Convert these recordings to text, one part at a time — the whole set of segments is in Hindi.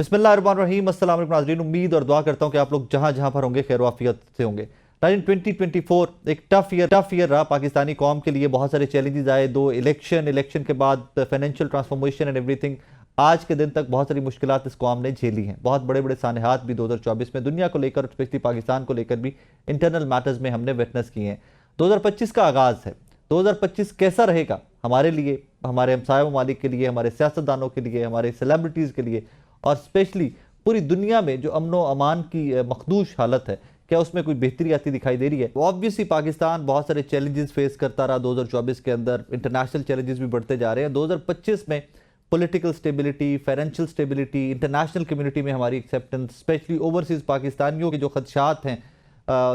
बिस्मिल्लाहिर्रहमानिर्रहीम। अस्सलाम वालेकुम नाज़रीन, उम्मीद और दुआ करता हूँ कि आप लोग जहाँ जहाँ पर होंगे खैर वाफियत से होंगे। 2024 एक टफ ईयर रहा पाकिस्तानी कौम के लिए। बहुत सारे चैलेंजेस आए, दो इलेक्शन के बाद फाइनेंशियल ट्रांसफॉर्मेशन एंड एवरीथिंग। आज के दिन तक बहुत सारी मुश्किलात इस कौम ने झेली हैं। बहुत बड़े बड़े सानहात भी 2024 में दुनिया को लेकर, स्पेशली पाकिस्तान को लेकर भी इंटरनल मैटर्स में हमने विटनेस किए हैं। 2025 का आगाज़ है। 2025 कैसा रहेगा हमारे लिए, हमारे हमसाया ममालिक के लिए, हमारे सियासतदानों के लिए, हमारे सेलिब्रिटीज़ के लिए और स्पेशली पूरी दुनिया में जो अमन व अमान की मखदूश हालत है, क्या उसमें कोई बेहतरी आती दिखाई दे रही है? ऑब्वियसली पाकिस्तान बहुत सारे चैलेंजेस फेस करता रहा 2024 के अंदर। इंटरनेशनल चैलेंजेस भी बढ़ते जा रहे हैं। 2025 में political stability, financial stability, international community में हमारी एक्सेप्टेंस, स्पेशली ओवरसीज़ पाकिस्तानियों के जो खदशात हैं,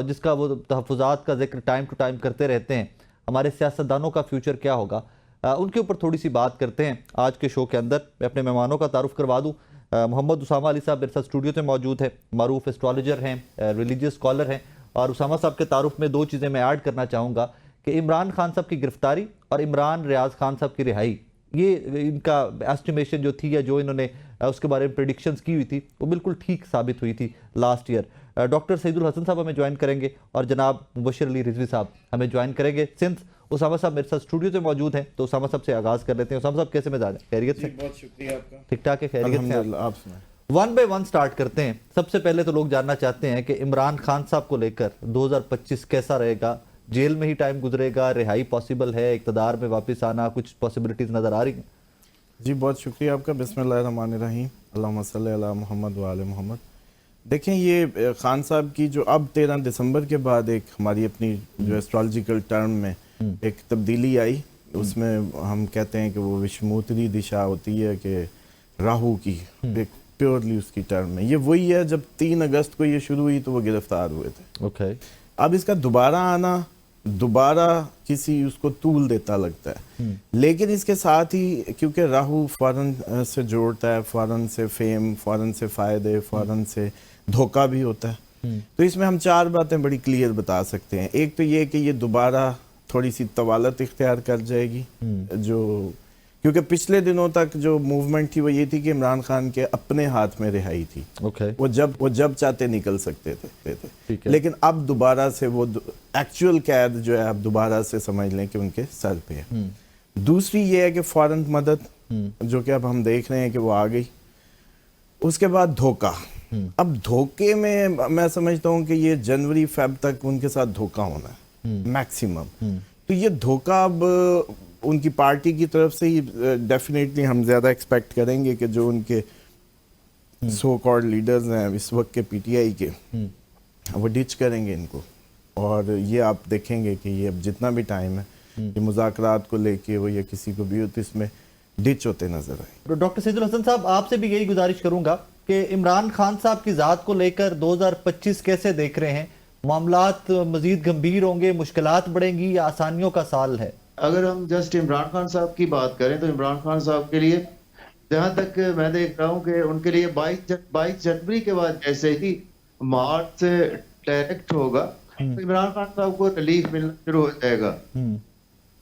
जिसका वो तहफ़्फ़ुज़ात का जिक्र टाइम टू टाइम करते रहते हैं, हमारे सियासतदानों का फ्यूचर क्या होगा, उनके ऊपर थोड़ी सी बात करते हैं आज के शो के अंदर। मैं अपने मेहमानों का तारुफ करवा दूँ। मोहम्मद उसामा अली साहब मेरे साथ स्टूडियो में मौजूद है, मारूफ एस्ट्रोलॉजर हैं, रिलीजियस स्कॉलर हैं। और उसामा साहब के तारुफ में दो चीज़ें मैं ऐड करना चाहूँगा कि इमरान खान साहब की गिरफ्तारी और इमरान रियाज खान साहब की रिहाई, ये इनका एस्टिमेशन जो थी या जो इन्होंने उसके बारे में प्रेडिक्शंस की हुई थी वो बिल्कुल ठीक साबित हुई थी last year. Doctor Saidul Hasan साहब हमें ज्वाइन करेंगे और जनाब मुबशर अली रिजवी साहब हमें ज्वाइन करेंगे। सिंस उसामा साहब मेरे साथ स्टूडियो से मौजूद हैं तो उसामा साहब से आगाज़ कर लेते हैं। उसामा साहब कैसे मिजाज है? खैरियत से? बहुत शुक्रिया आपका। ठीक ठाक है, खैरियत से? आप सुनाएं। वन बाय वन स्टार्ट करते हैं। सबसे पहले तो लोग जानना चाहते हैं कि इमरान खान साहब को लेकर 2025 कैसा रहेगा? जेल में ही टाइम गुजरेगा, रिहाई पॉसिबल है, इक़्तिदार में वापस आना, कुछ पॉसिबिलिटीज नजर आ रही हैं? जी बहुत शुक्रिया आपका। बिस्मिल्लाहिर्रहमानिर्रहीम, अल्लाहुम्मा सल्ली अला मोहम्मद व आले मोहम्मद। देखें, ये खान साहब की जो अब 13 दिसंबर के बाद एक हमारी अपनी जो एस्ट्रोलॉजिकल टर्म में एक तब्दीली आई, उसमें हम कहते हैं कि वो विषमूत्री दिशा होती है कि राहु की, एक प्योरली उसकी टर्म में ये वही है। जब 3 अगस्त को ये शुरू हुई तो वो गिरफ्तार हुए थे। ओके। अब इसका दोबारा आना, दोबारा किसी उसको तूल देता लगता है। लेकिन इसके साथ ही क्योंकि राहु फौरन से जोड़ता है, फौरन से फेम, फौरन से फायदे, फौरन से धोखा भी होता है। तो इसमें हम 4 बातें बड़ी क्लियर बता सकते हैं। एक तो ये कि ये दोबारा थोड़ी सी तवालत इख्तियार कर जाएगी, जो क्योंकि पिछले दिनों तक जो मूवमेंट थी वो ये थी कि इमरान खान के अपने हाथ में रिहाई थी। ओके। वो जब चाहते निकल सकते थे। लेकिन अब दोबारा से वो एक्चुअल कैद जो है अब दोबारा से समझ लें कि उनके सर पे है। दूसरी ये है कि फौरन मदद, जो कि अब हम देख रहे हैं कि वो आ गई। उसके बाद धोखा। अब धोखे में मैं समझता हूँ कि ये जनवरी फेब तक उनके साथ धोखा होना है मैक्सिमम। तो ये धोखा अब उनकी पार्टी की तरफ से ही डेफिनेटली हम ज्यादा एक्सपेक्ट करेंगे कि जो उनके सो कॉल्ड लीडर्स हैं इस वक्त के पीटीआई के, वो डिच करेंगे इनको। और ये आप देखेंगे कि ये अब जितना भी टाइम है ये मुज़ाकरात को लेके वो या किसी को भी हो तो इसमें डिच होते नजर आए। डॉक्टर सईदुल हसन साहब, आपसे भी यही गुजारिश करूंगा कि इमरान खान साहब की ज़ात को लेकर 2025 कैसे देख रहे हैं? मामलात मजीद गंभीर होंगे, मुश्किलात बढ़ेंगी या आसानियों का साल है? अगर हम जस्ट इमरान खान साहब की बात करें तो इमरान खान साहब के लिए जहां तक मैं देख रहा हूं कि उनके लिए 22 जनवरी के बाद जैसे ही मार्च से डायरेक्ट होगा तो इमरान खान साहब को रिलीफ मिलना शुरू हो जाएगा।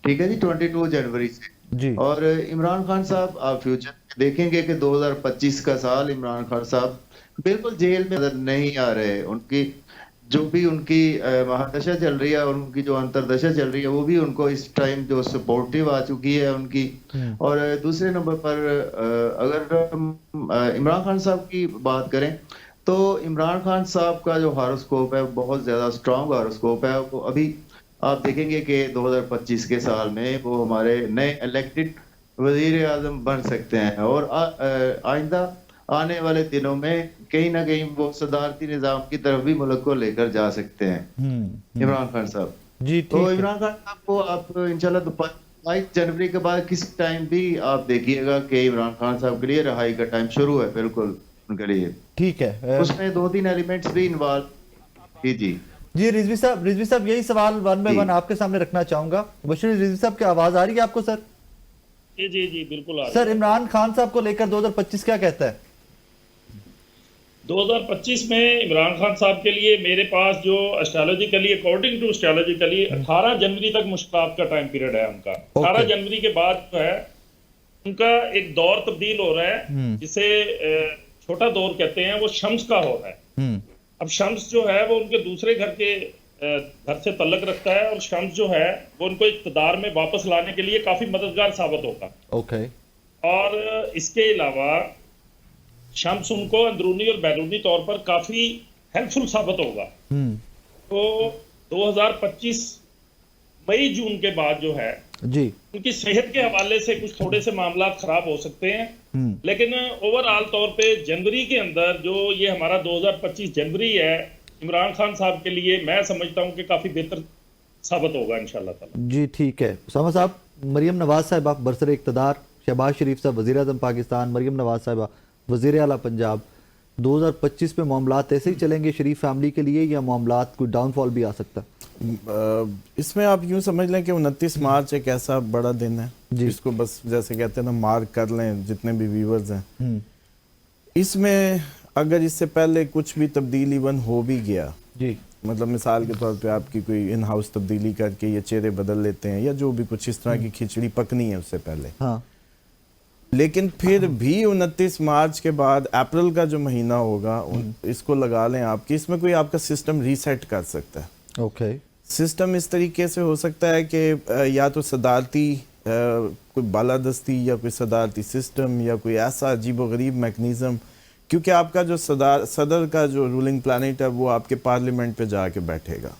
ठीक है जी, 22 जनवरी से जी। और इमरान खान साहब आप फ्यूचर देखेंगे कि 2025 का साल इमरान खान साहब बिल्कुल जेल में नहीं आ रहे। उनकी जो भी उनकी महादशा चल रही है और उनकी जो अंतरदशा चल रही है वो भी उनको इस टाइम जो सपोर्टिव आ चुकी है उनकी। और दूसरे नंबर पर अगर हम इमरान खान साहब की बात करें तो इमरान खान साहब का जो हॉरोस्कोप है बहुत ज्यादा स्ट्रांग हॉरोस्कोप है। वो अभी आप देखेंगे कि 2025 के साल में वो हमारे नए इलेक्टेड वजीर आजम बन सकते हैं और आइंदा आने वाले दिनों में कहीं ना कहीं वो सदारती निजाम की तरफ भी मुल्क को लेकर जा सकते हैं इमरान खान साहब जी। तो इमरान खान साहब को आप इंशाल्लाह 22 जनवरी के बाद किसी टाइम भी आप देखिएगा कि इमरान खान साहब के लिए रिहाई का टाइम शुरू है बिल्कुल उनके लिए। ठीक है, उसमें 2-3 एलिमेंट्स भी इन्वॉल्व। जी रिजवी साहब यही सवाल वन बाय वन आपके सामने रखना चाहूंगा। बशीर रिजवी साहब की आवाज आ रही है आपको? सर जी बिल्कुल आ रही है। सर, इमरान खान साहब को लेकर 2025 क्या कहता है? 2025 में इमरान खान साहब के लिए मेरे पास जो एस्ट्रोलॉजिकली, अकॉर्डिंग टू एस्ट्रोलॉजिकली 18 जनवरी तक मुश्किलात का टाइम पीरियड है उनका। 18 जनवरी के बाद जो है उनका एक दौर तब्दील हो रहा है जिसे छोटा दौर कहते हैं, वो शम्स का हो रहा है। अब शम्स जो है वो उनके दूसरे घर के घर से तल्लक रखता है, और शम्स जो है वो उनको इक़्तिदार में वापस लाने के लिए काफी मददगार साबित होगा। ओके। और इसके अलावा शम्स उनको अंदरूनी और बैरूनी तौर पर काफी हेल्पफुल साबित होगा। तो 2025 मई जून के बाद जो है जी, उनकी सेहत के हवाले से कुछ थोड़े से मामला खराब हो सकते हैं, लेकिन ओवरऑल तौर पे जनवरी के अंदर जो ये हमारा 2025 जनवरी है, इमरान खान साहब के लिए मैं समझता हूं कि काफी बेहतर साबित होगा इंशाल्लाह ताला। जी ठीक है। उसामा साहब, मरियम नवाज साहिबा बरसर इक़्तिदार, शहबाज शरीफ साहब वज़ीर आज़म पाकिस्तान, मरियम नवाज साहिबा वज़ीर आला पंजाब, 2025 में मामलात ऐसे ही चलेंगे शरीफ फैमिली के लिए, या मामलात कोई डाउनफॉल भी आ सकता है? इसमें आप यूं समझ लें कि 29 मार्च एक ऐसा बड़ा दिन है जिसको बस जैसे कहते हैं ना मार्क कर लें जितने भी व्यूवर्स हैं। इसमें अगर इससे पहले कुछ भी तब्दीली वन हो भी गया, जी, मतलब मिसाल के तौर पे आपकी कोई इन हाउस तब्दीली करके ये चेहरे बदल लेते हैं या जो भी कुछ इस तरह की खिचड़ी पकनी है उससे पहले, हाँ, लेकिन फिर भी 29 मार्च के बाद अप्रैल का जो महीना होगा इसको लगा लें आपकी, इसमें कोई आपका सिस्टम रीसेट कर सकता है। ओके। सिस्टम इस तरीके से हो सकता है कि या तो सदारती कोई बालादस्ती या कोई सदारती सिस्टम या कोई ऐसा अजीबोगरीब मैकेनिज्म, क्योंकि आपका जो सदर का जो रूलिंग प्लानिट है वो आपके पार्लियामेंट पे जाके बैठेगा,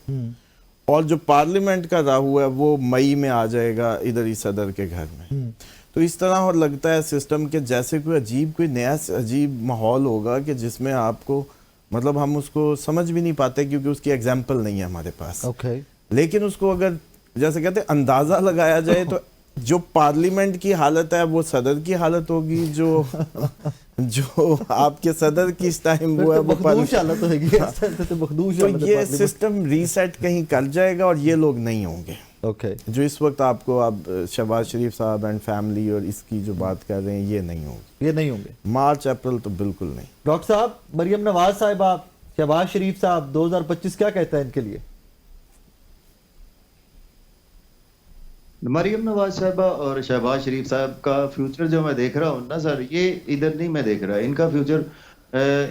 और जो पार्लियामेंट का राहु है वो मई में आ जाएगा इधर ही सदर के घर में। तो इस तरह और लगता है सिस्टम के जैसे कोई नया अजीब माहौल होगा कि जिसमें आपको मतलब हम उसको समझ भी नहीं पाते क्योंकि उसकी एग्जाम्पल नहीं है हमारे पास। ओके। लेकिन उसको अगर जैसे कहते हैं अंदाजा लगाया जाए तो जो पार्लियामेंट की हालत है वो सदर की हालत होगी, जो आपके सदर की इस टाइम वो है वो हालत होगी। तो ये सिस्टम रीसेट कहीं कर जाएगा और ये लोग नहीं होंगे। ओके। जो इस वक्त आपको आप शहबाज शरीफ साहब एंड फैमिली और इसकी जो बात कर रहे हैं ये नहीं होंगे, मार्च अप्रैल तो बिल्कुल नहीं। डॉक्टर साहब, मरियम नवाज साहिबा, शहबाज शरीफ साहब 2025 क्या कहता है इनके लिए? मरियम नवाज साहिबा और शहबाज शरीफ साहब का फ्यूचर जो मैं देख रहा हूँ ना सर, ये इधर नहीं मैं देख रहा, इनका फ्यूचर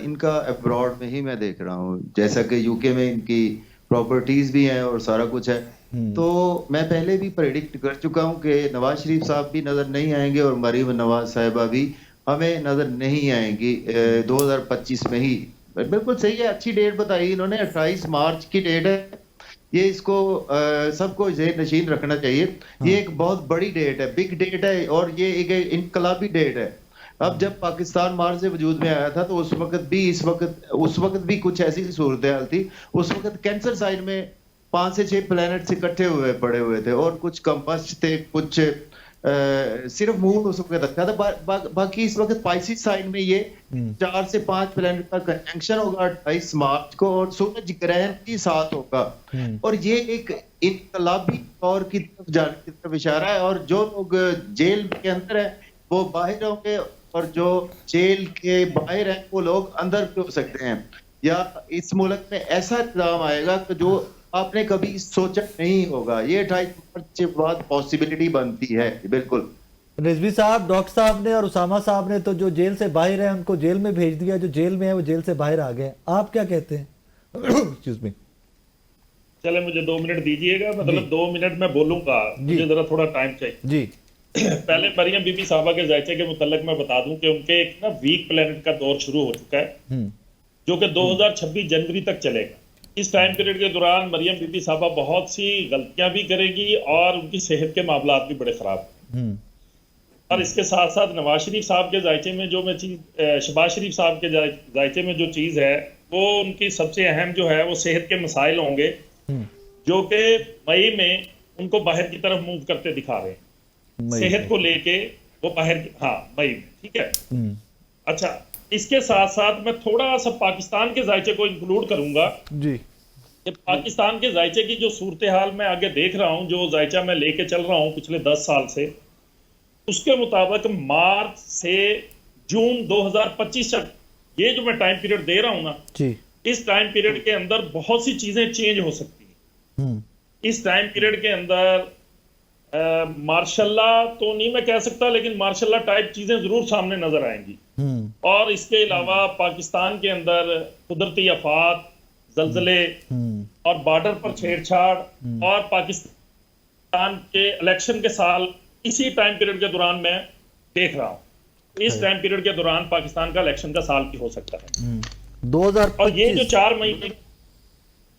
इनका अब्रॉड में ही मैं देख रहा हूँ। जैसा कि यूके में इनकी प्रॉपर्टीज भी हैं और सारा कुछ है, तो मैं पहले भी प्रेडिक्ट कर चुका हूँ कि नवाज शरीफ साहब भी नजर नहीं आएंगे और मरियम नवाज साहिबा भी हमें नजर नहीं आएंगी 2025 में ही। बिल्कुल सही है, अच्छी डेट बताई इन्होंने, 28 मार्च की डेट है। ये इसको सबको ज़हन नशीन रखना चाहिए। ये एक बहुत बड़ी डेट है, बिग डेट है, और ये एक इनकलाबी डेट है। अब जब पाकिस्तान मार्च से वजूद में आया था तो उस वक्त भी कुछ ऐसी सूरत हाल थी। उस वक्त कैंसर साइन में 5 से 6 प्लैनेट्स इकट्ठे पड़े हुए थे, और कुछ कंपस्ट थे, कुछ सिर्फ मून उस वक्त रखा था। बाकी इस वक्त पाइसिस साइन में ये 4 से 5 प्लैनेट का कंजंक्शन होगा 28 मार्च को, और सूरज ग्रहण के साथ होगा। और ये एक इनकलाबी दौर की तरफ जाने की तरफ इशारा है। और जो लोग जेल के अंदर है वो बाहर होंगे, और जो जेल के बाहर है वो लोग अंदर भी हो सकते हैं, या इस मुल्क में ऐसा निजाम आएगा कि जो आपने कभी सोचा नहीं होगा। ये 28 मार्च के बाद पॉसिबिलिटी बनती है। बिल्कुल रिजवी साहब, डॉक्टर साहब ने और उसामा साहब ने तो जो जेल से बाहर है उनको जेल में भेज दिया, जो जेल में है वो जेल से बाहर आ गए। आप क्या कहते हैं? Excuse me. चले मुझे 2 मिनट दीजिएगा, मतलब 2 मिनट मैं बोलूंगा, मुझे जरा थोड़ा टाइम चाहिए जी। पहले मरियम बीबी साहबा के जायचे के मुतल्लिक मैं बता दूं कि उनके एक ना वीक प्लेनेट का दौर शुरू हो चुका है, जो कि 2026 जनवरी तक चलेगा। इस टाइम पीरियड के दौरान मरियम बीबी साहबा बहुत सी गलतियां भी करेगी और उनकी सेहत के मामलात भी बड़े खराब हैं। और इसके साथ साथ नवाज शरीफ साहब के जायचे में जो मैं चीज, शहबाज शरीफ साहब के जायचे में जो चीज है वो उनकी सबसे अहम जो है वो सेहत के मसाइल होंगे, जो कि मई में उनको बाहर की तरफ मूव करते दिखा रहे हैं। सेहत को लेके वो बाहर, हाँ मई में, ठीक है। अच्छा, इसके साथ साथ मैं थोड़ा सा पाकिस्तान के जायचे को इंक्लूड करूंगा जी। कि पाकिस्तान के जायचे की जो सूरत हाल मैं आगे देख रहा हूं, जो जायचा मैं लेके चल रहा हूं पिछले 10 साल से, उसके मुताबिक मार्च से जून 2025 तक ये जो मैं टाइम पीरियड दे रहा हूं ना जी, इस टाइम पीरियड के अंदर बहुत सी चीजें चेंज हो सकती हैं। इस टाइम पीरियड के अंदर मार्शल्लाह तो नहीं मैं कह सकता, लेकिन मार्शल्लाह टाइप चीजें जरूर सामने नजर आएंगी। और इसके अलावा पाकिस्तान के अंदर कुदरती आफात, जल्जले और बॉर्डर पर छेड़छाड़ और पाकिस्तान के इलेक्शन के साल इसी टाइम पीरियड के दौरान मैं देख रहा हूँ। इस टाइम पीरियड के दौरान पाकिस्तान का इलेक्शन का साल भी हो सकता है। 2025 और ये जो 4 महीने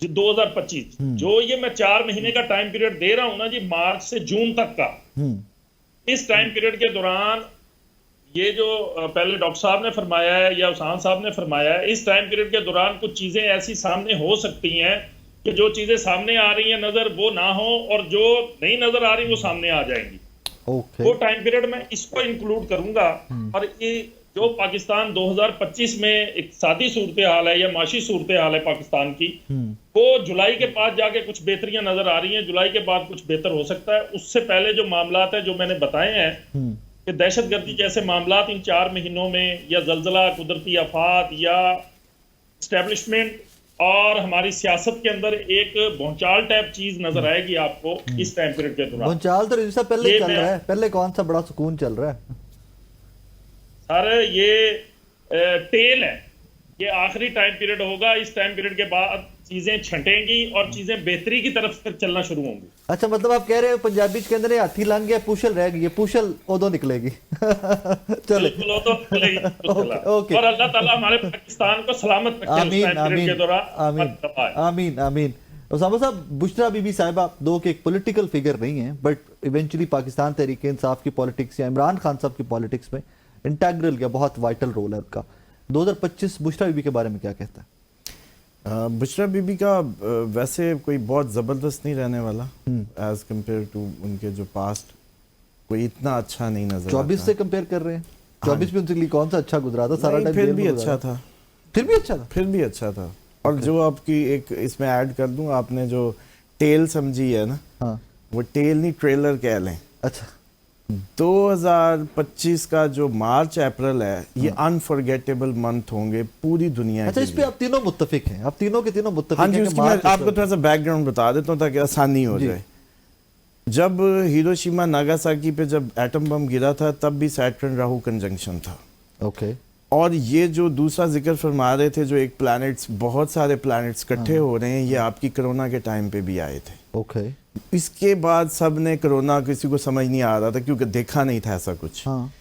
2025 जो ये मैं 4 महीने का टाइम पीरियड दे रहा हूं ना जी, मार्च से जून तक का, इस टाइम पीरियड के दौरान ये जो पहले डॉक्टर साहब ने फरमाया है या उस्मान साहब ने फरमाया है, इस टाइम पीरियड के दौरान कुछ चीजें ऐसी सामने हो सकती हैं कि जो चीजें सामने आ रही हैं नजर वो ना हो, और जो नहीं नजर आ रही वो सामने आ जाएंगी। वो टाइम पीरियड में इसको इंक्लूड करूंगा। और ये जो पाकिस्तान 2025 में एक सादी सूरत हाल है या माशी सूरत हाल है पाकिस्तान की, वो जुलाई के बाद जाके कुछ बेहतरियां नजर आ रही हैं। जुलाई के बाद कुछ बेहतर हो सकता है। उससे पहले जो मामलात है जो मैंने बताए हैं कि दहशतगर्दी जैसे मामलात इन 4 महीनों में, या जल्जला, कुदरती आफात, या एस्टेब्लिशमेंट और हमारी सियासत के अंदर एक भौचाल टाइप चीज नजर आएगी आपको इस टाइम पीरियड के दौरान। भौचाल तो इससे पहले चल रहा है, पहले कौन सा बड़ा सुकून चल रहा है सर? ये टेल है, ये आखिरी टाइम पीरियड होगा। इस टाइम पीरियड के बाद चीजें छंटेंगी और चीजें बेहतरी की तरफ से चलना शुरू होंगी। अच्छा, मतलब आप कह रहे हो पंजाबी के अंदर ये हाथी लंघ गया, पुशल रह गई, ये पुशल ओदो निकलेगी। चले ओके। और अल्लाह ताला हमारे पाकिस्तान को सलामत रखे इस टाइम पीरियड के दौरान। आमीन आमीन आमीन। उसामा साहब, बुशरा बीबी साहिबा दो के एक पॉलिटिकल फिगर नहीं है, बट इवेंचुअली पाकिस्तान तहरीक इंसाफ की पॉलिटिक्स या इमरान खान साहब की पॉलिटिक्स में इंटेग्रल या बहुत वाइटल रोल है उनका। 2025 बुशरा बीबी के बारे में क्या कहता है? बुशरा बीबी का वैसे कोई बहुत ज़बरदस्त नहीं रहने वाला एज कम्पेयर टू उनके जो पास्ट, कोई इतना अच्छा नहीं नजर 24 से कंपेयर कर रहे हैं। 24 में उनके लिए कौन सा अच्छा गुजरा था? सारा टाइम फिर भी अच्छा था, फिर भी अच्छा था, फिर भी अच्छा था। और जो आपकी एक इसमें ऐड कर दूं, आपने जो टेल समझी है ना, हाँ, वो टेल नहीं ट्रेलर कह लें। अच्छा, 2025 का जो मार्च अप्रैल है, ये अनफॉरगेटेबल मंथ होंगे पूरी दुनिया अच्छा, के इस पे लिए। आप तीनों मुत्तफिक हैं? आप तीनों के तीनों मुत्तफिक हाँ हैं जी, कि उसकी मैं मार्च आपको थोड़ा सा बैकग्राउंड बता देता हूँ ताकि आसानी हो जाए। जब हिरोशिमा नागासाकी पे जब एटम बम गिरा था, तब भी सैटर्न राहु कंजंक्शन था। ओके। और ये जो दूसरा जिक्र फरमा रहे थे, जो एक प्लैनेट्स, बहुत सारे प्लैनेट्स इकट्ठे हो रहे हैं, ये आपकी कोरोना के टाइम पे भी आए थे। ओके। इसके बाद सब ने कोरोना, किसी को समझ नहीं आ रहा था क्योंकि देखा नहीं था ऐसा कुछ। हाँ।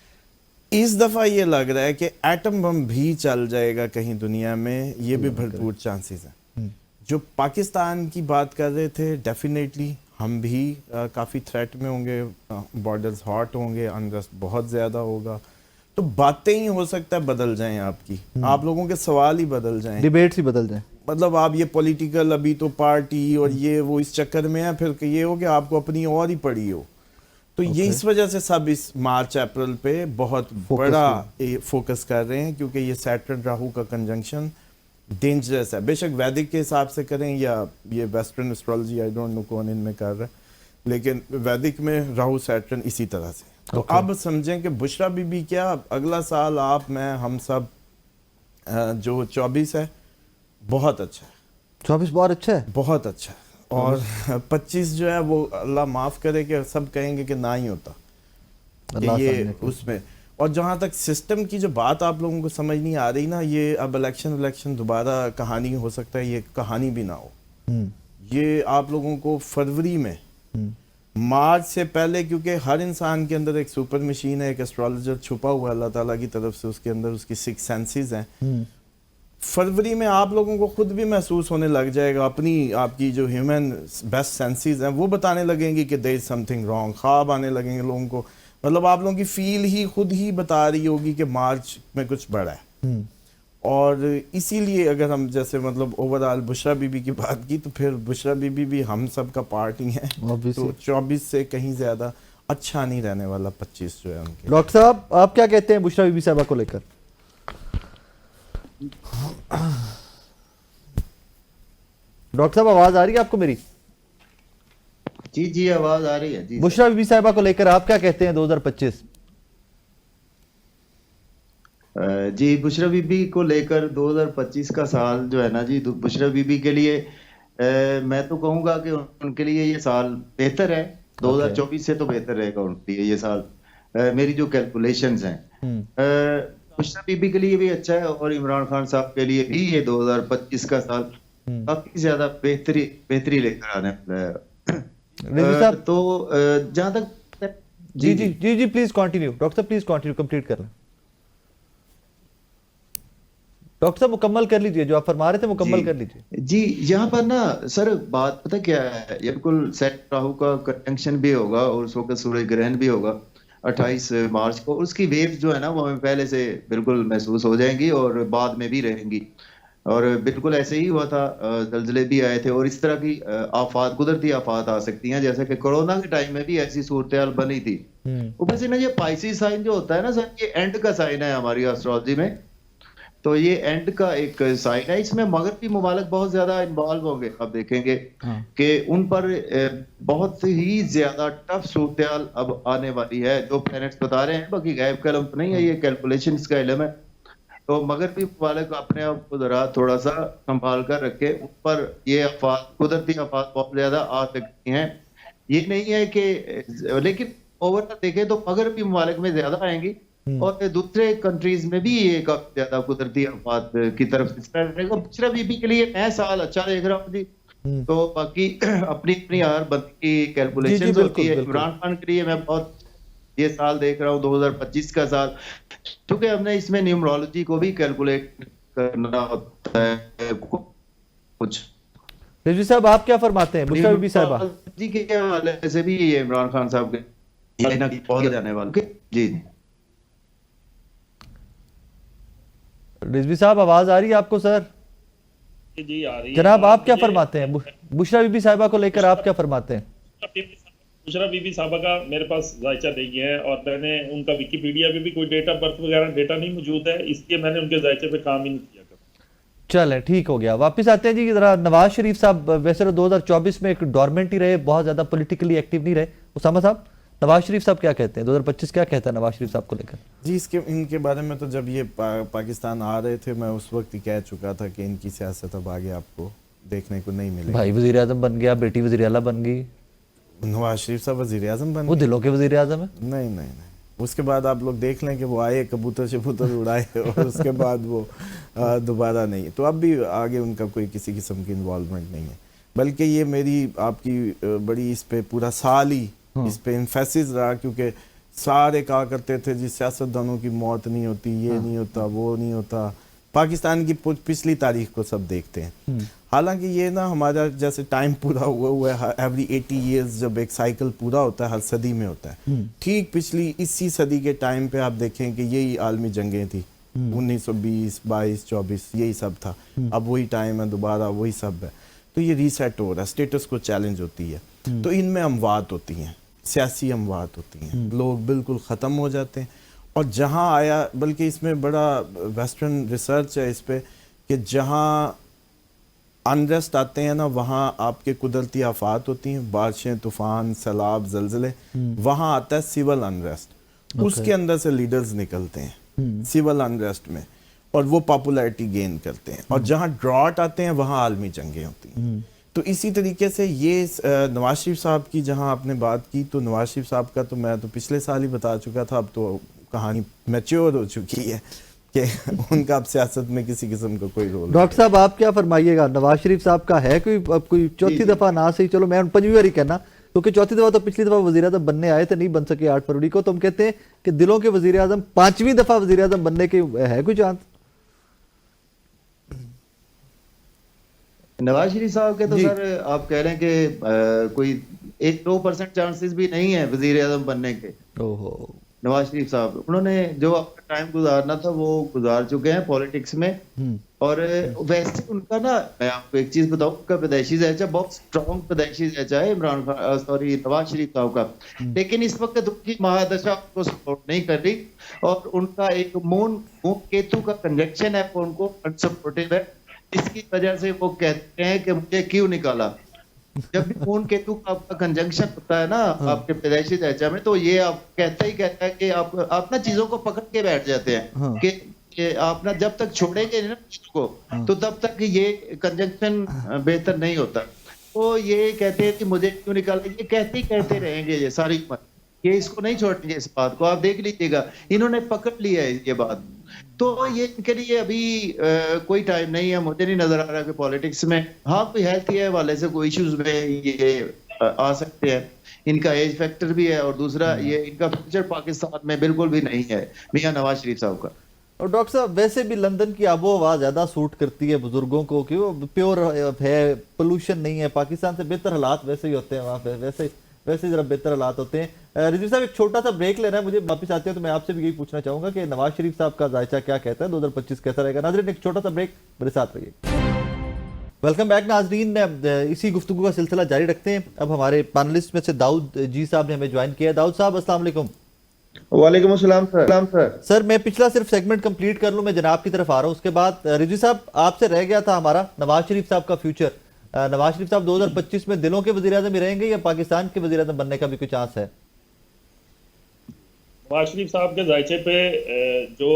इस दफा ये लग रहा है कि एटम बम भी चल जाएगा कहीं दुनिया में, ये भी भरपूर चांसेस हैं। जो पाकिस्तान की बात कर रहे थे, डेफिनेटली हम भी काफ़ी थ्रेट में होंगे, बॉर्डर्स हॉट होंगे, अनरेस्ट बहुत ज़्यादा होगा, तो बातें ही हो सकता है बदल जाएं आपकी, आप लोगों के सवाल ही बदल जाएं, डिबेट्स ही बदल जाएं। मतलब आप ये पॉलिटिकल अभी तो पार्टी और ये वो इस चक्कर में है, फिर ये हो कि आपको अपनी और ही पड़ी हो। तो ये इस वजह से सब इस मार्च अप्रैल पे बहुत बड़ा फोकस कर रहे हैं, क्योंकि ये सैटर्न राहु का कंजंक्शन डेंजरस है। बेशक वैदिक के हिसाब से करें या ये western astrology, I don't know कौन इनमें कर रहा है, लेकिन वैदिक में राहु सैटर्न इसी तरह से। तो अब समझें कि बुशरा बीबी क्या, अगला साल आप, मैं, हम सब, जो 24 है बहुत अच्छा है, 24 बहुत अच्छा है, बहुत अच्छा है। और 25 जो है वो अल्लाह माफ करे कि सब कहेंगे कि ना ही होता ये उसमें। और जहाँ तक सिस्टम की जो बात आप लोगों को समझ नहीं आ रही ना, ये अब इलेक्शन दोबारा कहानी हो सकता है, ये कहानी भी ना हो। ये आप लोगों को फरवरी में, मार्च से पहले, क्योंकि हर इंसान के अंदर एक सुपर मशीन है, एक एस्ट्रोलॉजर छुपा हुआ है अल्लाह ताला की तरफ से, उसके अंदर उसकी 6 सेंसेस हैं। फरवरी में आप लोगों को खुद भी महसूस होने लग जाएगा, अपनी आपकी जो ह्यूमन बेस्ट सेंसेस हैं वो बताने लगेंगी कि देयर इज समथिंग रॉन्ग, ख्वाब आने लगेंगे लोगों को, मतलब आप लोगों की फील ही खुद ही बता रही होगी कि मार्च में कुछ बड़ा है। और इसीलिए अगर हम जैसे मतलब ओवरऑल बुशरा बीबी की बात की, तो फिर बुशरा बीबी भी हम सब का पार्ट ही है। तो 24 से कहीं ज्यादा अच्छा नहीं रहने वाला 25 जो है उनके। डॉक्टर साहब, आप क्या कहते हैं बुशरा बीबी साहबा को लेकर? डॉक्टर साहब, आवाज आ रही है आपको मेरी? जी जी, आवाज आ रही है जी। बुशरा बीबी साहिबा को लेकर आप क्या कहते हैं 2025? जी, बुशरा बीबी को लेकर 2025 का साल जो है ना जी, बुशरा बीबी के लिए मैं तो कहूंगा कि उनके लिए ये साल बेहतर है। 2024 से तो बेहतर रहेगा उनके लिए ये साल, मेरी जो कैलकुलेशंस हैं। बुशरा बीबी के लिए भी अच्छा है और इमरान खान साहब के लिए भी ये 2025 का साल काफी ज्यादा बेहतरी लेकर आने वाला है। रिजवी साहब तो जहां तक जी जी जी जी प्लीज कंटिन्यू डॉक्टर साहब, प्लीज कंटिन्यू, कंप्लीट कर लें। डॉक्टर साहब मुकम्मल कर लीजिए, जो आप फरमा रहे थे मुकम्मल कर लीजिए। जी, यहाँ पर ना सर बात पता क्या है, ये बिल्कुल सेट राहु का कंजंक्शन भी होगा और उस वक्त सूर्य ग्रहण भी होगा 28 मार्च को। उसकी वेव्स जो है ना वो हमें पहले से बिल्कुल महसूस हो जाएंगी और बाद में भी रहेंगी। और बिल्कुल ऐसे ही हुआ था, जलजले भी आए थे और इस तरह की आफात, कुदरती आफात आ सकती हैं, जैसे कि कोरोना के टाइम में भी ऐसी सूरत बनी थी। ऊपर से ना ये पाइसी साइन जो होता है ना सर, ये एंड का साइन है हमारी एस्ट्रोलॉजी में। तो ये एंड का एक साइन है, इसमें मगरबी मुमालिक बहुत ज्यादा इन्वॉल्व होंगे। आप देखेंगे कि उन पर बहुत ही ज्यादा टफ सूरत अब आने वाली है, जो प्लैनेट्स बता रहे हैं। बाकी गैब का इल्म तो नहीं है, ये कैलकुलेशंस का इल्म है। तो मगरबी मुमालिक अपने आप को जरा थोड़ा सा संभाल कर रखे, उन पर ये आफात, कुदरती आफात बहुत ज्यादा आ सकती हैं। ये नहीं है कि, लेकिन ओवरऑल देखें तो मगरबी मुमालिक में ज्यादा आएंगी और दूसरे कंट्रीज में भी ये काफी ज्यादा कुदरती आफात की तरफ इस तरह रहेगा। बुशरा बीबी के लिए मैं साल अच्छा देख रहा हूँ जी। तो बाकी अपनी अपनी हर बंदी की कैलकुलेशन होती है। इमरान खान के लिए मैं बहुत ये साल देख रहा हूँ 2025 का साल, क्योंकि हमने इसमें न्यूमरोलॉजी को भी कैलकुलेट करना होता है कुछ। रिजवी साहब आप क्या फरमाते हैं बुशरा बीबी साहिबा जी के हवाले से भी ये इमरान खान साहब के बहुत जाने वाले जी। रिजवी साहब आवाज आ रही है आपको सर? जी आ रही है। जनाब आप क्या फरमाते हैं बुशरा बीबी साहिबा को लेकर, आप क्या फरमाते हैं? बुशरा बीबी साहबा का मेरे पास जायचा नहीं है और मैंने उनका विकिपीडिया पे भी कोई डेट ऑफ बर्थ वगैरह डेटा नहीं मौजूद है, इसलिए मैंने उनके जायचे पे काम ही नहीं किया। चले ठीक हो गया। वापस आते हैं जी जरा नवाज शरीफ साहब, वैसे तो 2024 में एक डोरमेंट ही रहे, बहुत ज्यादा पॉलिटिकली एक्टिव नहीं रहे। उसामा साहब नवाज शरीफ साहब क्या कहते हैं, 2025 क्या कहता है नवाज शरीफ साहब को लेकर? जी इनके बारे में तो जब ये पाकिस्तान आ रहे थे, मैं उस वक्त ही कह चुका था कि इनकी सियासत अब आगे आपको देखने को नहीं मिलेगी। भाई वजीर आजम बन गया, बेटी वजीर आला बन गई, नवाज शरीफ साहब वजीर आजम बन वो दिलों के वजीर आजम है। नहीं, उसके बाद आप लोग देख लें कि वो आए, कबूतर शबूतर उड़ाए और उसके बाद वो दोबारा नहीं। तो अब भी आगे उनका कोई किसी किस्म की इन्वॉल्वमेंट नहीं है, बल्कि ये मेरी आपकी बड़ी इस पे पूरा साल ही इस पे इन्फेसिस रहा, क्योंकि सारे कहा करते थे जी सियासतदानों की मौत नहीं होती, ये नहीं होता, वो नहीं होता। पाकिस्तान की पिछली तारीख को सब देखते हैं। हालांकि ये ना हमारा जैसे टाइम पूरा हुआ है, एवरी 80 ईयर्स जब एक साइकिल पूरा होता है, हर सदी में होता है। ठीक पिछली इसी सदी के टाइम पे आप देखें कि यही आलमी जंगें थी, 1920, 22, 24 यही सब था। अब वही टाइम है, दोबारा वही सब है। तो ये रीसेट हो रहा है, स्टेटस को चैलेंज होती है। तो इनमें अमवात होती हैं, सियासी अमवात होती हैं, लोग बिल्कुल ख़त्म हो जाते हैं। और जहाँ आया, बल्कि इसमें बड़ा वेस्टर्न रिसर्च है इस पे, कि जहाँ अनरेस्ट आते हैं ना, वहाँ आपके कुदरती आफात होती हैं, बारिशें, तूफान, सैलाब, जलजले। वहाँ आता है सिविल अनरेस्ट, उसके अंदर से लीडर्स निकलते हैं सिविल अनरेस्ट में, और वो पॉपुलैरिटी गेन करते हैं। और जहाँ ड्रॉट आते हैं वहाँ आलमी जंगें होती हैं। तो इसी तरीके से ये नवाज शरीफ साहब की जहाँ आपने बात की, तो नवाज शरीफ साहब का तो मैं तो पिछले साल ही बता चुका था, अब तो कहानी मैच्योर हो चुकी है कि उनका अब सियासत में किसी किस्म का कोई रोल। डॉक्टर साहब आप क्या फरमाइएगा, नवाज शरीफ साहब का है कोई चौथी दफा ना सही, चलो मैं 5वीं बार ही कहना, क्योंकि चौथी दफा तो पिछली दफा वजीर आजम बनने आए थे, नहीं बन सके 8 फरवरी को। तो हम कहते हैं कि दिलों के वजीर आजम 5वीं दफा वजीर आजम बनने के है कोई चांस? नवाज शरीफ साहब के तो सर आप कह रहे हैं कि कोई 1-2% चांसेस भी नहीं है वजीर आजम बनने के। ओहो, नवाज शरीफ साहब उन्होंने जो अपना टाइम गुजारना था वो गुजार चुके हैं पॉलिटिक्स में। और वैसे उनका ना, मैं आपको एक चीज बताऊं, उनका पैदाइशी ज़ायचा बहुत स्ट्रॉन्ग पैदाइशी ज़ायचा है इमरान खान, सॉरी नवाज शरीफ साहब का। लेकिन इस वक्त उनकी महादशा उनको सपोर्ट नहीं कर रही, और उनका एक मून केतु का कंजक्शन है, वो उनको अनसपोर्टिव है। इसकी वजह से वो कहते हैं कि मुझे क्यों निकाला। जब भी मून केतु का आपका कंजंक्शन होता है ना आपके पैदाइशी ढांचा में, तो ये आप कहता है कि आप ना चीजों को पकड़ के बैठ जाते हैं कि आप ना जब तक छोड़ेंगे ना को, तो तब तक ये कंजंक्शन बेहतर नहीं होता। तो ये कहते हैं कि मुझे क्यों निकाला, ये कहते रहेंगे ये सारी उम्र, ये इसको नहीं छोड़ेंगे इस बात को। आप देख लीजिएगा, इन्होंने पकड़ लिया है ये बात। तो ये इनके लिए अभी कोई टाइम नहीं है, मुझे नहीं नजर आ रहा कि पॉलिटिक्स में, हाँ कोई हेल्थ के हवाले से कोई इश्यूज में ये आ सकते हैं, इनका एज फैक्टर भी है, और दूसरा ये इनका फ्यूचर पाकिस्तान में बिल्कुल भी नहीं है मियां नवाज शरीफ साहब का। और डॉक्टर साहब वैसे भी लंदन की आबो हवा ज्यादा सूट करती है बुजुर्गों को, कि वो प्योर है, पोल्यूशन नहीं है, पाकिस्तान से बेहतर हालात वैसे ही होते हैं वहाँ पे, वैसे जरा बेहतर हालात होते हैं। रिजवी साहब एक छोटा सा ब्रेक लेना है, मुझे वापस आते हैं तो मैं आपसे भी यही पूछना चाहूंगा कि नवाज शरीफ साहब का जायचा क्या कहता है, 2025 कैसा रहेगा। नाजरीन एक छोटा सा ब्रेक, मेरे साथ रहिए। वेलकम बैक नाजरीन, इसी गुफ्तगू का सिलसिला जारी रखते हैं। अब हमारे पैनलिस्ट में से दाऊद जी साहब ने हमें ज्वाइन किया। दाऊद साहब अस्सलाम वालेकुम। वालेकुम अस्सलाम सर। सर मैं पिछला सिर्फ सेगमेंट कंप्लीट कर लूं, मैं जनाब की तरफ आ रहा हूं। उसके बाद रिजवी साहब आपसे रह गया था हमारा नवाज शरीफ साहब का फ्यूचर। नवाज शरीफ साहब 2025 में दिलों के वजीर आज़म ही रहेंगे या पाकिस्तान के वजीर आज़म बनने का भी कोई चांस है? नवाज शरीफ साहब के जायचे पे जो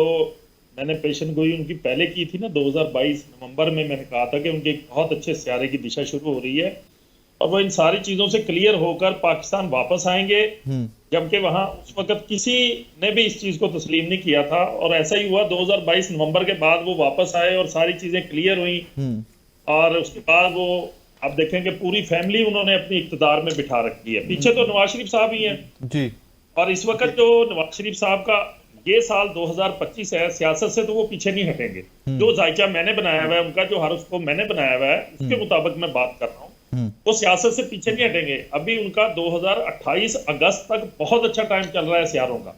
मैंने पेशन गोई उनकी पहले की थी ना 2022 नवंबर में, मैंने कहा था कि उनके एक बहुत अच्छे सियारे की दिशा शुरू हो रही है और वो इन सारी चीजों से क्लियर होकर पाकिस्तान वापस आएंगे, जबकि वहां उस वक्त किसी ने भी इस चीज को तस्लीम नहीं किया था और ऐसा ही हुआ। 2022 नवंबर के बाद वो वापस आए और सारी चीजें क्लियर हुई और उसके बाद वो आप देखेंगे पूरी फैमिली उन्होंने अपनी इख्तिदार में बिठा रखी है। पीछे तो नवाज शरीफ साहब ही हैं जी, और इस वक्त जो नवाज शरीफ साहब का ये साल 2025 है, सियासत से तो वो पीछे नहीं हटेंगे। जो जायचा मैंने बनाया हुआ है उनका, जो हर उसको मैंने बनाया हुआ है उसके मुताबिक मैं बात कर रहा हूँ, वो सियासत से पीछे नहीं हटेंगे। अभी उनका 2028 अगस्त तक बहुत अच्छा टाइम चल रहा है सियारों का,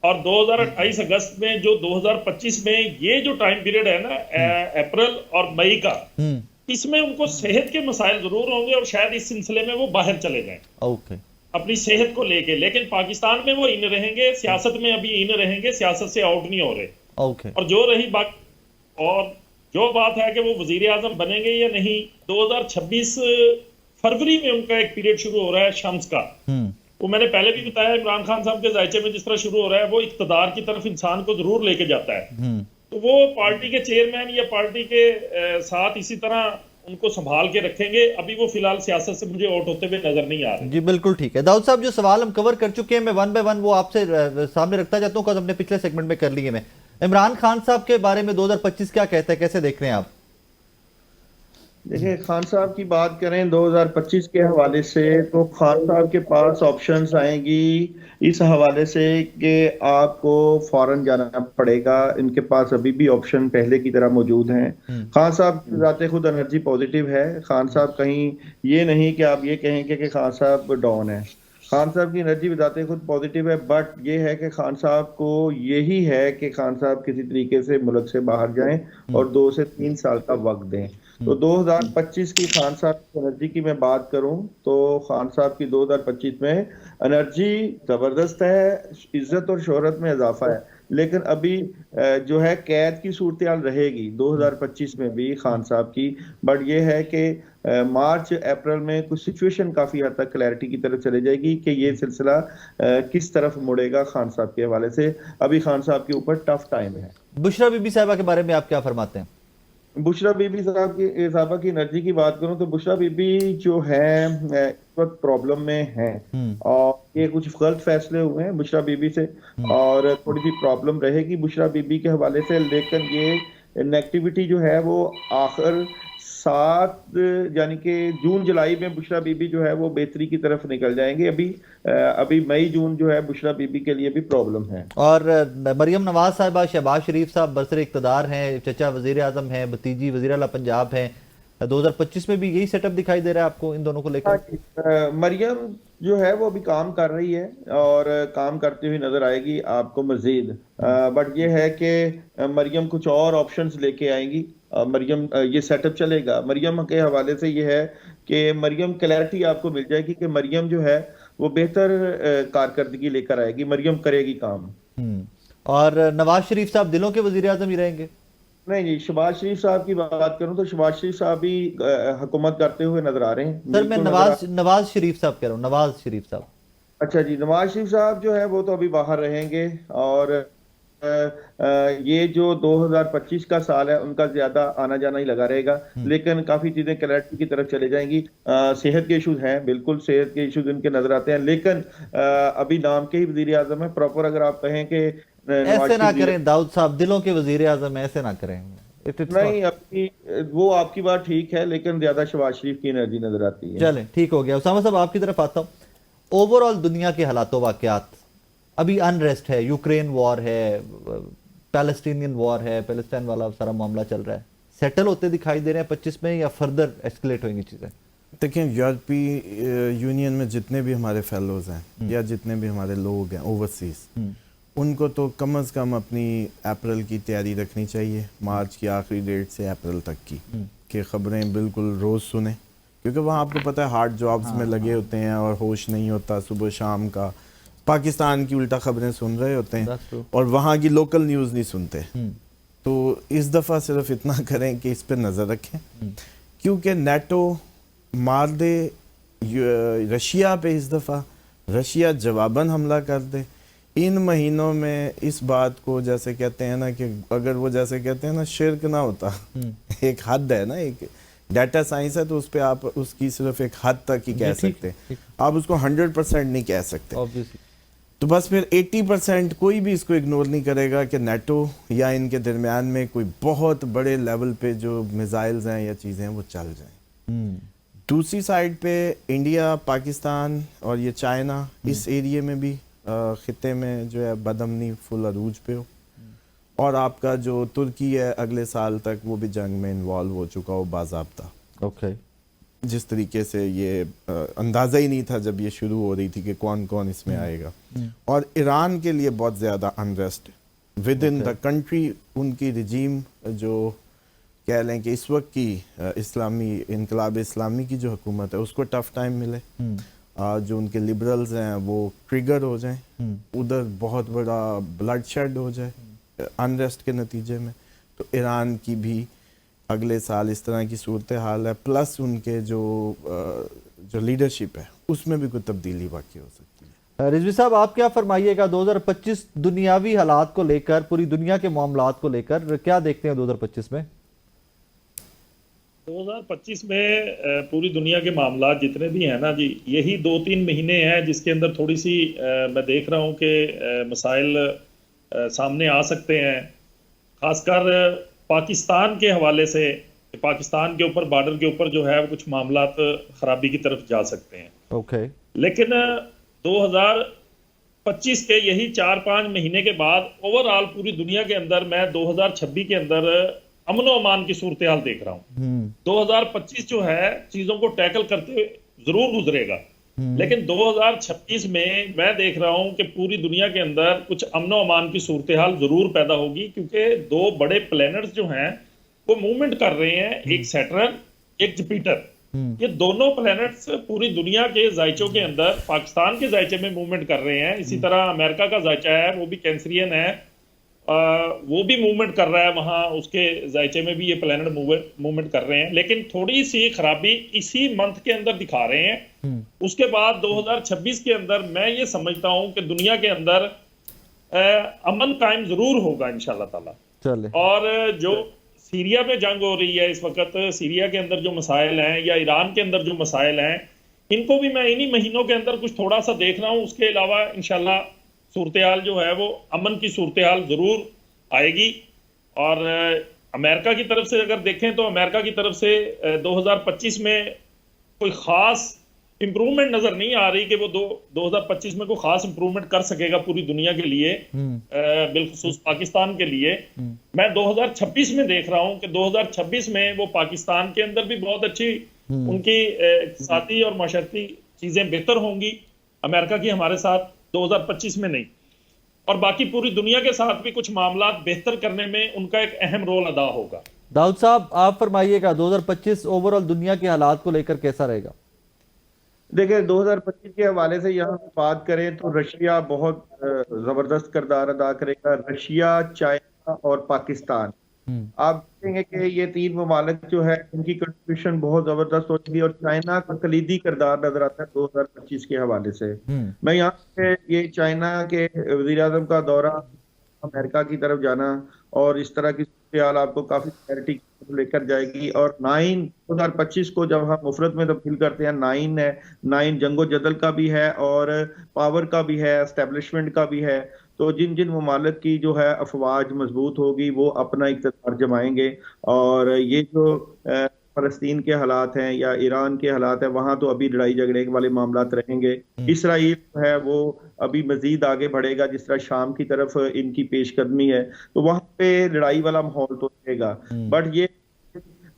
और 2028 अगस्त में जो 2025 में ये जो टाइम पीरियड है ना, अप्रैल और मई का, इसमें उनको सेहत के मसाइल जरूर होंगे और शायद इस सिलसिले में वो बाहर चले जाएं ओके अपनी सेहत को लेके, लेकिन पाकिस्तान में वो इन रहेंगे, सियासत में अभी इन रहेंगे, सियासत से आउट नहीं हो रहे। ओके, और जो रही बात, और जो बात है कि वो वजीर आजम बनेंगे या नहीं, 2026 फरवरी में उनका एक पीरियड शुरू हो रहा है शम्स का। वो मैंने पहले भी बताया, इमरान खान साहब के जायचे में जिस तरह शुरू हो रहा है, वो इख्तिदार की तरफ इंसान को जरूर लेके जाता है। तो वो पार्टी के चेयरमैन या पार्टी के साथ इसी तरह उनको संभाल के रखेंगे। अभी वो फिलहाल सियासत से मुझे आउट होते हुए नजर नहीं आ रहे। जी बिल्कुल ठीक है। दाऊद साहब जो सवाल हम कवर कर चुके हैं, मैं वन बाय वन वो आपसे सामने रखता जाता हूँ, because हमने पिछले सेगमेंट में कर लिए। मैं इमरान खान साहब के बारे में 2025 क्या कहते हैं, कैसे देख रहे हैं आप? देखिए, खान साहब की बात करें 2025 के हवाले से, तो खान साहब के पास ऑप्शंस आएंगी इस हवाले से कि आपको फॉरेन जाना पड़ेगा। इनके पास अभी भी ऑप्शन पहले की तरह मौजूद हैं। खान साहब ज़ाते खुद एनर्जी पॉजिटिव है। खान साहब कहीं ये नहीं कि आप ये कहेंगे कि खान साहब डाउन है। खान साहब की एनर्जी ज़ाते खुद पॉजिटिव है, बट ये है कि खान साहब को यही है कि खान साहब किसी तरीके से मुल्क से बाहर जाएं और 2 से 3 साल का वक्त दें। तो 2025 की खान साहब की एनर्जी की मैं बात करूं तो खान साहब की 2025 में एनर्जी जबरदस्त है, इज्जत और शोहरत में इजाफा है, लेकिन अभी जो है कैद की सूरत हाल रहेगी 2025 में भी खान साहब की। बट ये है कि मार्च अप्रैल में कुछ सिचुएशन काफी हद तक क्लैरिटी की तरफ चले जाएगी कि ये सिलसिला किस तरफ मुड़ेगा खान साहब के हवाले से। अभी खान साहब के ऊपर टफ टाइम है। बुशरा बीबी साहिबा के बारे में आप क्या फरमाते हैं? बुशरा बीबी साहबा की एनर्जी की बात करूं तो बुशरा बीबी जो है इस वक्त प्रॉब्लम में है और ये कुछ गलत फैसले हुए हैं बुशरा बीबी से और थोड़ी सी प्रॉब्लम रहेगी बुशरा बीबी के हवाले से। लेकिन ये नेगेटिविटी जो है वो आखिर 7 यानी कि जून जुलाई में बुशरा बीबी जो है वो बेहतरी की तरफ निकल जाएंगे। अभी मई जून जो है बुशरा बीबी के लिए भी प्रॉब्लम है। और मरियम नवाज साहिबा, शहबाज शरीफ साहब बरसर इक़्तिदार हैं, चचा वजीर आजम हैं, भतीजी वजीर आला पंजाब हैं, 2025 में भी यही सेटअप दिखाई दे रहा है आपको इन दोनों को लेकर? मरियम जो है वो अभी काम कर रही है और काम करती हुई नजर आएगी आपको मजीद। बट ये है कि मरियम कुछ और ऑप्शंस लेके आएंगी। मरियम ये सेटअप चलेगा। मरियम के हवाले से ये है कि मरियम क्लैरिटी आपको मिल जाएगी कि मरियम जो है वो बेहतर कारकर्दगी लेकर आएगी, मरियम करेगी काम। और नवाज शरीफ साहब दिलों के वजीर आजम ही रहेंगे? नहीं जी, शहबाज शरीफ साहब की बात करूं तो शहबाज शरीफ साहब भी हुकूमत करते हुए नजर आ रहे हैं। सर मैं नवाज शरीफ साहब कह रहा हूँ, नवाज शरीफ साहब। अच्छा जी, नवाज शरीफ साहब जो है वो तो अभी बाहर रहेंगे और ये जो 2025 का साल है उनका ज्यादा आना जाना ही लगा रहेगा, लेकिन काफी चीजें क्लैरिटी की तरफ चले जाएंगी। सेहत के इश्यूज हैं, बिल्कुल सेहत के इश्यूज इनके नजर आते हैं, लेकिन अभी नाम के ही वजीर आजम है। प्रॉपर अगर आप कहें कि ऐसे ना करें दाऊद साहब, दिलों के वजीर आजम, ऐसे ना करें। नहीं, अपनी वो आपकी बात ठीक है, लेकिन ज्यादा शहबाज शरीफ की एनर्जी नजर आती है। चलें, ठीक हो गया। उसामा साहब आपकी तरफ आता हूँ। ओवरऑल दुनिया के हालातों वाकयात, अभी अनरेस्ट है, यूक्रेन वॉर है, पैलेस्टीनियन वॉर है, पैलेस्टाइन वाला सारा मामला चल रहा है, सेटल होते दिखाई दे रहे हैं 25 में, या फर्दर एस्केलेट होंगी चीजें? देखिए, यूरोपीय यूनियन में जितने भी हमारे फेलोज हैं या जितने भी हमारे लोग हैं ओवरसीज, उनको तो कम से कम अपनी अप्रैल की तैयारी रखनी चाहिए, मार्च की आखिरी डेट से अप्रैल तक की, कि खबरें बिल्कुल रोज़ सुने, क्योंकि वहाँ आपको पता है हार्ड जॉब्स में लगे होते हैं और होश नहीं होता सुबह शाम का, पाकिस्तान की उल्टा खबरें सुन रहे होते हैं और वहाँ की लोकल न्यूज़ नहीं सुनते। तो इस दफ़ा सिर्फ इतना करें कि इस पर नज़र रखें, क्योंकि नेटो मार दे रशिया पे, इस दफ़ा रशिया जवाबन हमला कर दे। इन महीनों में इस बात को जैसे कहते हैं ना, कि अगर वो जैसे कहते हैं ना शिर्क ना होता, एक हद है ना, एक डाटा साइंस है, तो उस पर आप उसकी सिर्फ एक हद तक ही कह सकते हैं, आप उसको 100% नहीं कह सकते। तो बस फिर 80% कोई भी इसको इग्नोर नहीं करेगा कि नेटो या इनके दरमियान में कोई बहुत बड़े लेवल पे जो मिसाइल्स हैं या चीज़ें हैं वो चल जाएं। दूसरी साइड पे इंडिया, पाकिस्तान और ये चाइना इस एरिया में भी खिते में जो है बदअमनी फुल अरूज पे हो, और आपका जो तुर्की है अगले साल तक वो भी जंग में इन्वॉल्व हो चुका हो बाज़ाब्ता। ओके, जिस तरीके से ये अंदाज़ा ही नहीं था जब ये शुरू हो रही थी कि कौन कौन इसमें आएगा। और ईरान के लिए बहुत ज़्यादा unrest with in the country, उनकी रिजीम जो कह लें कि इस वक्त की इस्लामी इनकलाब इस्लामी की जो हुकूमत है उसको टफ टाइम मिले, जो उनके लिबरल्स हैं वो ट्रिगर हो जाएं, उधर बहुत बड़ा ब्लड शेड हो जाए अनरेस्ट के नतीजे में, तो ईरान की भी अगले साल इस तरह की सूरत हाल है, प्लस उनके जो लीडरशिप है उसमें भी कोई तब्दीली बाकी हो सकती है। रिजवी साहब आप क्या फरमाइएगा 2025 दुनियावी हालात को लेकर, पूरी दुनिया के मामलात को लेकर क्या देखते हैं 2025 में? 2025 में पूरी दुनिया के मामला जितने भी हैं ना जी, यही 2-3 महीने हैं जिसके अंदर थोड़ी सी मैं देख रहा हूँ कि मसाइल सामने आ सकते हैं, खासकर पाकिस्तान के हवाले से। पाकिस्तान के ऊपर, बॉर्डर के ऊपर जो है वो कुछ मामलात खराबी की तरफ जा सकते हैं। ओके, लेकिन 2025 के यही 4-5 महीने के बाद ओवरऑल पूरी दुनिया के अंदर मैं 2026 के अंदर अमन और अमान की सूरत हाल देख रहा हूँ। 2025 जो है चीजों को टैकल करते हुए जरूर गुजरेगा, लेकिन 2026 में मैं देख रहा हूं कि पूरी दुनिया के अंदर कुछ अमन और अमान की सूरत हाल जरूर पैदा होगी, क्योंकि 2 बड़े प्लैनेट्स जो हैं वो मूवमेंट कर रहे हैं, एक सैटर्न, एक जुपिटर। ये दोनों प्लैनेट्स पूरी दुनिया के जायचों के अंदर, पाकिस्तान के जायचे में मूवमेंट कर रहे हैं। इसी तरह अमेरिका का जायचा है, वो भी कैंसरियन है, वो भी मूवमेंट कर रहा है, वहां उसके जायचे में भी ये प्लैनेट मूवमेंट कर रहे हैं। लेकिन थोड़ी सी खराबी इसी मंथ के अंदर दिखा रहे हैं। उसके बाद 2026 के अंदर मैं ये समझता हूं कि दुनिया के अंदर अमन कायम जरूर होगा इंशाल्लाह ताला। चले, और जो सीरिया में जंग हो रही है इस वक्त, सीरिया के अंदर जो मसाइल हैं या ईरान के अंदर जो मसाइल हैं, इनको भी मैं इन्हीं महीनों के अंदर कुछ थोड़ा सा देख रहा हूं। उसके अलावा इंशाल्लाह सूरत हाल जो है वो अमन की सूरत हाल जरूर आएगी। और अमेरिका की तरफ से अगर देखें तो अमेरिका की तरफ से 2025 में कोई खास इंप्रूवमेंट नजर नहीं आ रही कि वो 2025 में कोई खास इंप्रूवमेंट कर सकेगा पूरी दुनिया के लिए, बिलखुसूस पाकिस्तान के लिए। मैं 2026 में देख रहा हूं कि 2026 में वो पाकिस्तान के अंदर भी बहुत अच्छी उनकी इक़्तिसादी और माशरती चीजें बेहतर होंगी अमेरिका की हमारे साथ, 2025 में नहीं। और बाकी पूरी दुनिया के साथ भी कुछ मामला बेहतर करने में उनका एक अहम रोल अदा होगा। दाऊद साहब आप फरमाइएगा 2025 ओवरऑल दुनिया के हालात को लेकर कैसा रहेगा? देखिए 2025 के हवाले से यहाँ बात करें तो रशिया बहुत जबरदस्त किरदार अदा करेगा। रशिया, चाइना और पाकिस्तान, आप देखेंगे कि ये 3 ममालिक जो है इनकी कंट्रीब्यूशन बहुत जबरदस्त होगी और चाइना का कलीदी किरदार नजर आता है 2025 के हवाले से। मैं यहाँ पे ये चाइना के वजीर आजम का दौरा, अमेरिका की तरफ जाना और इस तरह की सूरत आपको काफी क्लैरिटी लेकर जाएगी। और 2025 को जब हम मुफरत में तब्दील करते हैं, 9 है, 9 जंगो जदल का भी है और पावर का भी है, एस्टेब्लिशमेंट का भी है। तो जिन जिन ममालिक की जो है अफवाज मजबूत होगी वो अपना इक़्तिदार जमाएंगे। और ये जो फलस्तीन के हालात हैं या ईरान के हालात हैं, वहां तो अभी लड़ाई झगड़े वाले मामलात रहेंगे। इसराइल जो है वो अभी मजीद आगे बढ़ेगा, जिस तरह शाम की तरफ इनकी पेशकदमी है, तो वहां पे लड़ाई वाला माहौल तो रहेगा। बट ये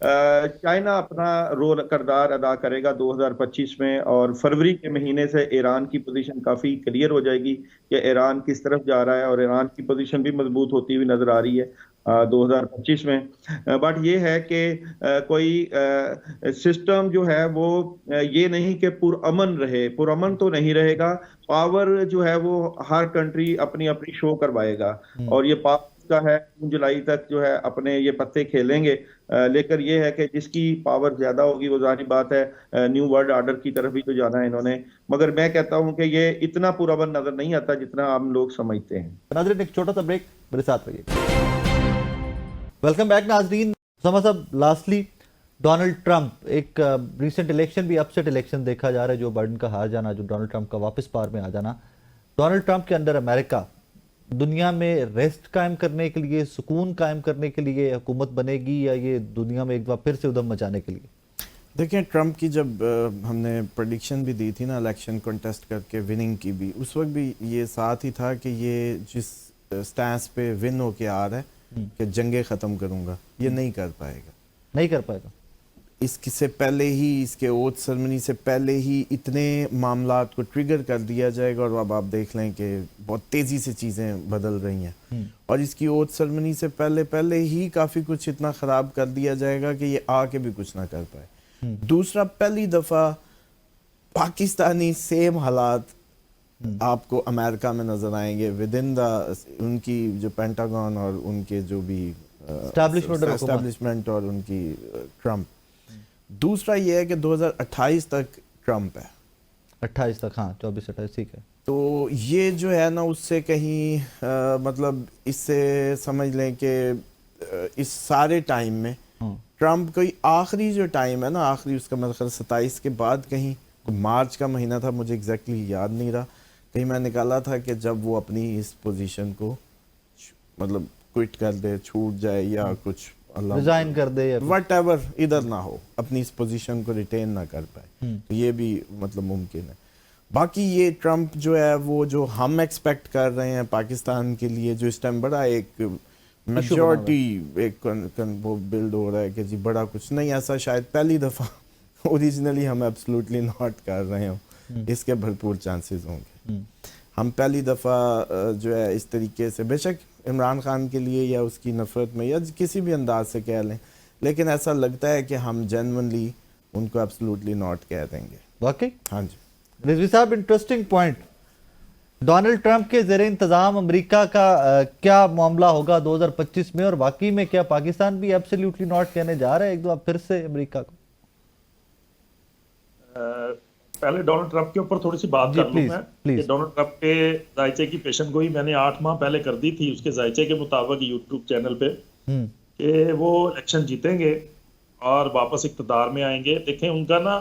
चाइना अपना रोल किरदार अदा करेगा 2025 में, और फरवरी के महीने से ईरान की पोजीशन काफी क्लियर हो जाएगी कि ईरान किस तरफ जा रहा है, और ईरान की पोजीशन भी मजबूत होती हुई नजर आ रही है 2025 में। बट ये है कि कोई सिस्टम जो है वो ये नहीं कि पुरअमन रहे, पुरअमन तो नहीं रहेगा। पावर जो है वो हर कंट्री अपनी अपनी शो करवाएगा, और ये पावर का है जून जुलाई तक जो है अपने ये पत्ते खेलेंगे। लेकर ये है कि जिसकी पावर ज्यादा होगी वो जाहिर बात है न्यू वर्ल्ड ऑर्डर की तरफ भी तो जाना है इन्होंने। मगर मैं कहता हूं कि ये इतना पुरअमन नजर नहीं आता जितना हम लोग समझते हैं। नाज़रीन, एक छोटा सा ब्रेक, मेरे साथ रहिए। वेलकम बैक नाज़रीन। उसामा साहब, लास्टली डोनाल्ड ट्रंप, एक रिसेंट इलेक्शन भी अपसेट इलेक्शन देखा जा रहा है, जो बाइडेन का हार जाना, जो डोनाल्ड ट्रंप का वापस पावर में आ जाना। डोनाल्ड ट्रंप के अंदर अमेरिका दुनिया में रेस्ट कायम करने के लिए, सुकून कायम करने के लिए हुकूमत बनेगी, या ये दुनिया में एक बार फिर से उधम मचाने के लिए? देखिए, ट्रंप की जब हमने प्रेडिक्शन भी दी थी ना इलेक्शन कंटेस्ट करके विनिंग की भी, उस वक्त भी ये साथ ही था कि ये जिस स्टैंस पे विन होके आ रहा है कि जंगे ख़त्म करूँगा, ये नहीं कर पाएगा। नहीं कर पाएगा। इससे पहले ही, इसके ओथ सेरेमनी से पहले ही इतने मामलात को ट्रिगर कर दिया जाएगा, और अब आप देख लें कि बहुत तेज़ी से चीज़ें बदल रही हैं। और इसकी ओथ सेरेमनी से पहले ही काफ़ी कुछ इतना ख़राब कर दिया जाएगा कि ये आके भी कुछ ना कर पाए। दूसरा, पहली दफ़ा पाकिस्तानी सेम हालात आपको अमेरिका में नज़र आएंगे विद इन द उनकी जो पेंटागन और उनके जो भी एस्टैब्लिशमेंट और उनकी ट्रंप। दूसरा ये है कि 2028 तक ट्रंप है। 28 तक, हाँ 24-28, ठीक है। तो ये जो है ना, उससे कहीं मतलब इससे समझ लें कि इस सारे टाइम में ट्रंप कोई आखिरी जो टाइम है ना, आखिरी उसका मेरा ख्याल 27 के बाद, कहीं मार्च का महीना था, मुझे एग्जैक्टली याद नहीं रहा, कहीं मैं निकाला था कि जब वो अपनी इस पोजीशन को मतलब क्विट कर दे, छूट जाए, या कुछ रिजाइन कर दे, वट एवर, इधर ना हो, अपनी इस पोजीशन को रिटेन ना कर पाए, तो ये भी मतलब मुमकिन है। बाकी ये ट्रंप जो है वो जो हम एक्सपेक्ट कर रहे हैं पाकिस्तान के लिए, जो इस टाइम बड़ा एक मेजॉरिटी एक वो बिल्ड हो रहा है कि जी बड़ा कुछ नहीं, ऐसा शायद पहली दफ़ा ओरिजिनली हम एब्सोल्युटली नॉट कर रहे हो, इसके भरपूर चांसेस होंगे। हम पहली दफ़ा जो है इस तरीके से, बेशक इमरान खान के लिए या उसकी नफ़रत में या किसी भी अंदाज से कह लें, लेकिन ऐसा लगता है कि हम जेन्युइनली उनको एब्सोल्युटली नॉट कह देंगे। वाकई? हाँ जी रिजवी साहब, इंटरेस्टिंग पॉइंट। डोनाल्ड ट्रंप के ज़ेरे इंतज़ाम अमेरिका का क्या मामला होगा 2025 में, और वाकई में क्या पाकिस्तान भी एब्सोल्युटली नॉट कहने जा रहा है एक दो फिर से अमेरिका को? पहले डोनाल्ड ट्रंप के ऊपर थोड़ी सी बात कर लूं मैं कि डोनाल्ड ट्रंप के जायचे की पेशन गोई मैंने 8 माह पहले कर दी थी उसके जायचे के मुताबिक यूट्यूब चैनल पे कि वो इलेक्शन जीतेंगे और वापस इक़्तिदार में आएंगे। देखें, उनका ना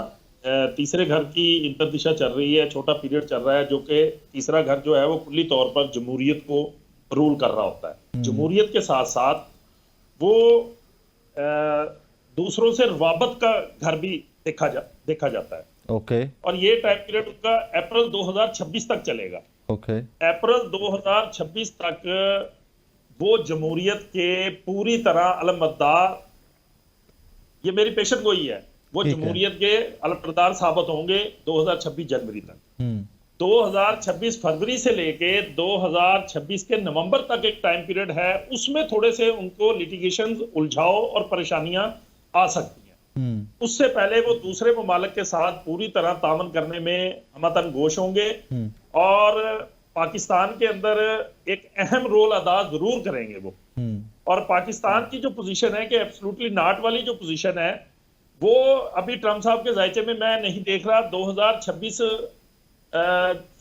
तीसरे घर की इंतरदिशा चल रही है, छोटा पीरियड चल रहा है, जो कि तीसरा घर जो है वो कुल्ली तौर पर जमहूरियत को रूल कर रहा होता है। जमहूरियत के साथ साथ वो दूसरों से रवाबत का घर भी देखा जाता है। ओके। और ये टाइम पीरियड उनका अप्रैल 2026 तक चलेगा। ओके। अप्रैल 2026 तक वो जमहूरियत के पूरी तरह अलमदार, ये मेरी पेशन गोई है, वो जमहूरियत के अलमदार साबित होंगे 2026 जनवरी तक। 2026 फरवरी से लेके 2026 के नवंबर तक एक टाइम पीरियड है, उसमें थोड़े से उनको लिटिगेशन, उलझाव और परेशानियां आ सकती हैं। उससे पहले वो दूसरे ममालिक के साथ पूरी तरह तामन करने में हमतन गोश होंगे और पाकिस्तान के अंदर एक अहम रोल अदा जरूर करेंगे वो। और पाकिस्तान की जो पोजीशन है कि एब्सोल्युटली नॉट वाली जो पोजीशन है, वो अभी ट्रंप साहब के जायचे में मैं नहीं देख रहा। 2026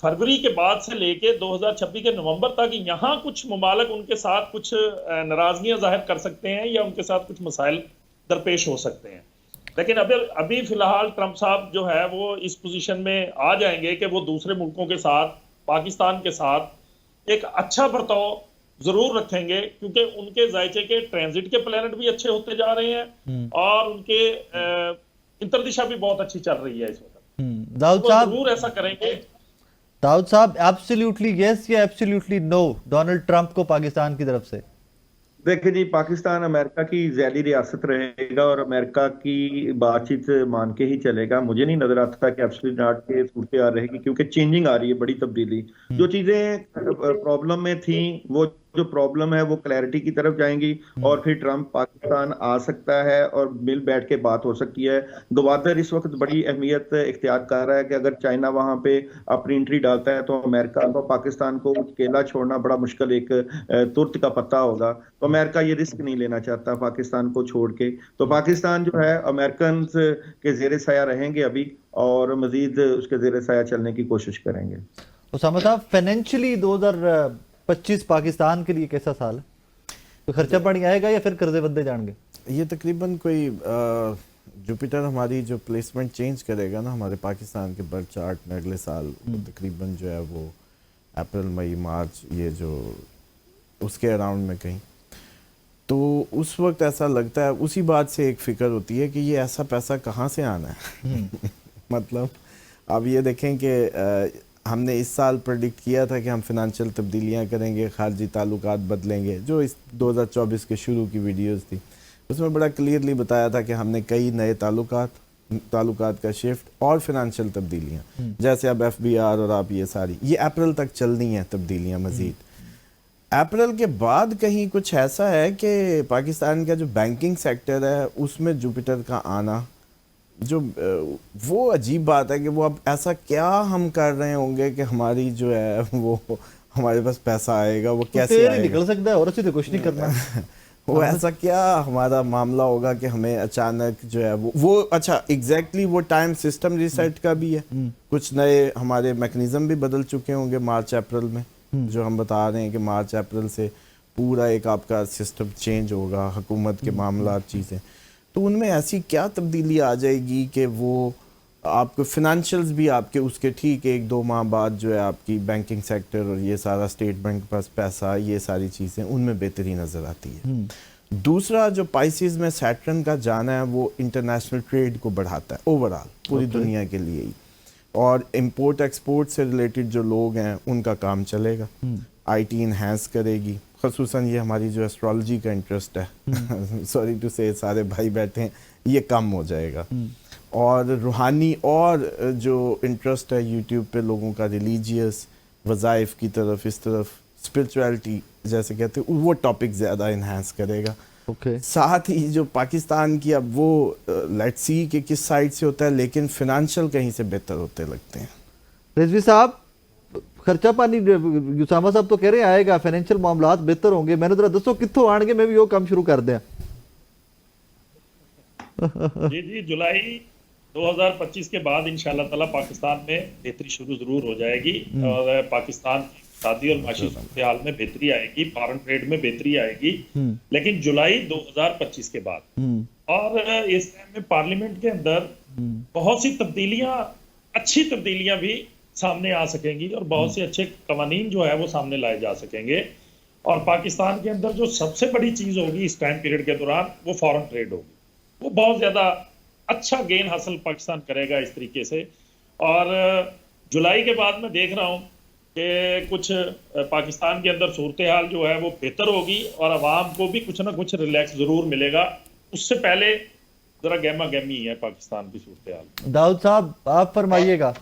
फरवरी के बाद से लेके 2026 के नवंबर तक यहाँ कुछ ममालिक उनके साथ कुछ नाराजगियां जाहिर कर सकते हैं या उनके साथ कुछ मसाइल दरपेश हो सकते हैं। लेकिन अभी फिलहाल ट्रंप साहब जो है वो इस पोजीशन में आ जाएंगे कि वो दूसरे मुल्कों के साथ, पाकिस्तान के साथ एक अच्छा बर्ताव जरूर रखेंगे, क्योंकि उनके जायचे के ट्रांजिट के प्लेनेट भी अच्छे होते जा रहे हैं और उनके इंतरदिशा भी बहुत अच्छी चल रही है इस वक्त। दाऊद वो साहब, जरूर ऐसा करेंगे। दाऊद साहब, एब्सोल्युटली यस या एब्सोल्युटली नो डोनाल्ड ट्रंप को पाकिस्तान की तरफ से? देखिए जी, पाकिस्तान अमेरिका की ज़ैली रियासत रहेगा और अमेरिका की बातचीत मान के ही चलेगा। मुझे नहीं नजर आता कि एब्सोल्यूट नॉट के सूरत आ रहेगी, क्योंकि चेंजिंग आ रही है, बड़ी तब्दीली। जो चीजें प्रॉब्लम में थी, वो जो प्रॉब्लम है वो क्लैरिटी की तरफ जाएंगी और फिर ट्रंप पाकिस्तान आ सकता है और मिल बैठ के बात हो सकती है। गवादर इस वक्त बड़ी अहमियत इख्तियार कर रहा है कि अगर चाइना वहां पे अपनी एंट्री डालता है तो अमेरिका को पाकिस्तान को अकेला छोड़ना बड़ा मुश्किल, एक तुर्त का पत्ता होगा। तो अमेरिका ये रिस्क नहीं लेना चाहता पाकिस्तान को छोड़ के। तो पाकिस्तान जो है अमेरिकन के जेर साया रहेंगे अभी और मजीद उसके जेर साया चलने की कोशिश करेंगे। उसामा साहब, फाइनेंशियली 2025 पाकिस्तान के लिए कैसा साल है? तो खर्चा पानी आएगा या फिर कर्जे बंदे जाएंगे? ये तकरीबन कोई जुपिटर हमारी जो प्लेसमेंट चेंज करेगा ना हमारे पाकिस्तान के बर्थ चार्ट में अगले साल, तकरीबन जो है वो अप्रैल मई मार्च, ये जो उसके अराउंड में कहीं, तो उस वक्त ऐसा लगता है, उसी बात से एक फ़िक्र होती है कि ये ऐसा पैसा कहाँ से आना है। मतलब अब ये देखें कि हमने इस साल प्रेडिक्ट किया था कि हम फिनंशियल तब्दीलियाँ करेंगे, खारजी ताल्लुकात बदलेंगे, जो इस 2024 के शुरू की वीडियोस थी उसमें बड़ा क्लियरली बताया था कि हमने कई नए ताल्लुकात का शिफ्ट और फिनंशियल तब्दीलियाँ, जैसे अब FBR और आप ये अप्रैल तक चलनी है तब्दीलियाँ मज़ीद। अप्रैल के बाद कहीं कुछ ऐसा है कि पाकिस्तान का जो बैंकिंग सेक्टर है उसमें जुपिटर का आना, जो वो अजीब बात है कि वो अब ऐसा क्या हम कर रहे होंगे कि हमारी जो है वो हमारे पास पैसा आएगा, वो कैसे आएगा? निकल सकता है और अच्छी तो कुछ नहीं करना। वो ऐसा क्या हमारा मामला होगा कि हमें अचानक जो है वो अच्छा एग्जैक्टली वो टाइम सिस्टम रिसेट का भी है, कुछ नए हमारे मैकेनिज्म भी बदल चुके होंगे मार्च अप्रैल में, जो हम बता रहे हैं कि मार्च अप्रैल से पूरा एक आपका सिस्टम चेंज होगा, हुकूमत के मामला चीज़ें, तो उनमें ऐसी क्या तब्दीली आ जाएगी कि वो आपको फिनंशियल्स भी आपके उसके ठीक 1-2 माह बाद जो है आपकी बैंकिंग सेक्टर और ये सारा स्टेट बैंक के पास पैसा, ये सारी चीज़ें उनमें बेहतरी नज़र आती है। दूसरा जो पाइसिस में सैटर्न का जाना है वो इंटरनेशनल ट्रेड को बढ़ाता है ओवरऑल पूरी दुनिया के लिए ही, और इम्पोर्ट एक्सपोर्ट से रिलेटेड जो लोग हैं उनका काम चलेगा, IT इन्हेंस करेगी, ख़ुसूसन ये हमारी जो एस्ट्रोलॉजी का इंटरेस्ट है सॉरी टू से सारे भाई बैठे हैं, ये कम हो जाएगा। और रूहानी और जो इंटरेस्ट है यूट्यूब पे लोगों का रिलीजियस वज़ाइफ की तरफ, इस तरफ स्पिरिचुअलिटी जैसे कहते हैं, वो टॉपिक ज़्यादा इन्हेंस करेगा। साथ ही जो पाकिस्तान की अब वो लेट्स सी कि किस साइड से होता है, लेकिन फिनंशियल कहीं से बेहतर होते लगते हैं। रिजवी साहब, खर्चा पानी उसामा साहब तो कह रहे हैं आएगा, फाइनेंशियल मामलात बेहतर होंगे, मैंने जरा दसो कित्थों आएंगे, मैं भी वो काम शुरू कर दें। जी, जुलाई 2025 के बाद इंशाल्लाह ताला पाकिस्तान में बेहतरी शुरू जरूर हो जाएगी और पाकिस्तान की इक़्तिसादी और माशी सूरत हाल में बेहतरी आएगी, फॉरेन ट्रेड में बेहतरी आएगी, लेकिन जुलाई 2025 के बाद। और इस टाइम में पार्लियामेंट के अंदर बहुत सी तब्दीलियां, अच्छी तब्दीलियां भी सामने आ सकेंगी और बहुत से अच्छे कवानीन जो है वो सामने लाए जा सकेंगे। और पाकिस्तान के अंदर जो सबसे बड़ी चीज होगी इस टाइम पीरियड के दौरान वो फॉरेन ट्रेड होगी, वो बहुत ज्यादा अच्छा गेन हासिल पाकिस्तान करेगा इस तरीके से। और जुलाई के बाद मैं देख रहा हूँ कि कुछ पाकिस्तान के अंदर सूरत हाल जो है वो बेहतर होगी और अवाम को भी कुछ ना कुछ रिलैक्स जरूर मिलेगा। उससे पहले जरा गहमा गहमी है पाकिस्तान की सूरत हाल। दाऊद साहब, आप फरमाइएगा।